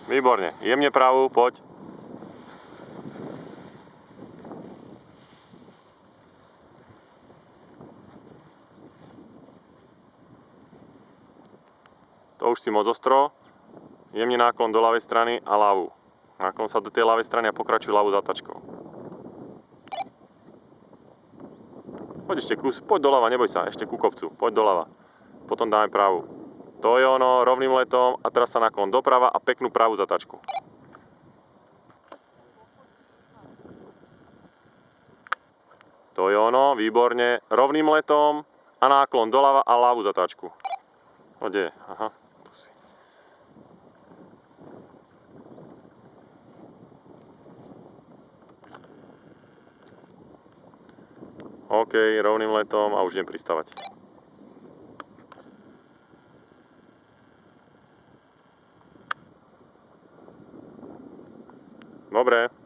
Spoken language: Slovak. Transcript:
Výborne. Jemne pravú, poď. To už si moc ostro. Jemne náklon do ľavej strany a ľavú. Náklon sa do tej ľavej strany a pokračuj ľavú zatačkou. Poď ešte kus, poď doľava, neboj sa, ešte ku kopcu, poď doľava. Potom dáme pravú. To je ono, rovným letom a teraz sa náklon doprava a peknú pravú zatačku. To je ono, výborne, rovným letom a náklon doľava a ľavú zatačku. Kde je? Aha, tu si. OK, rovným letom a už idem pristávať. Dobre.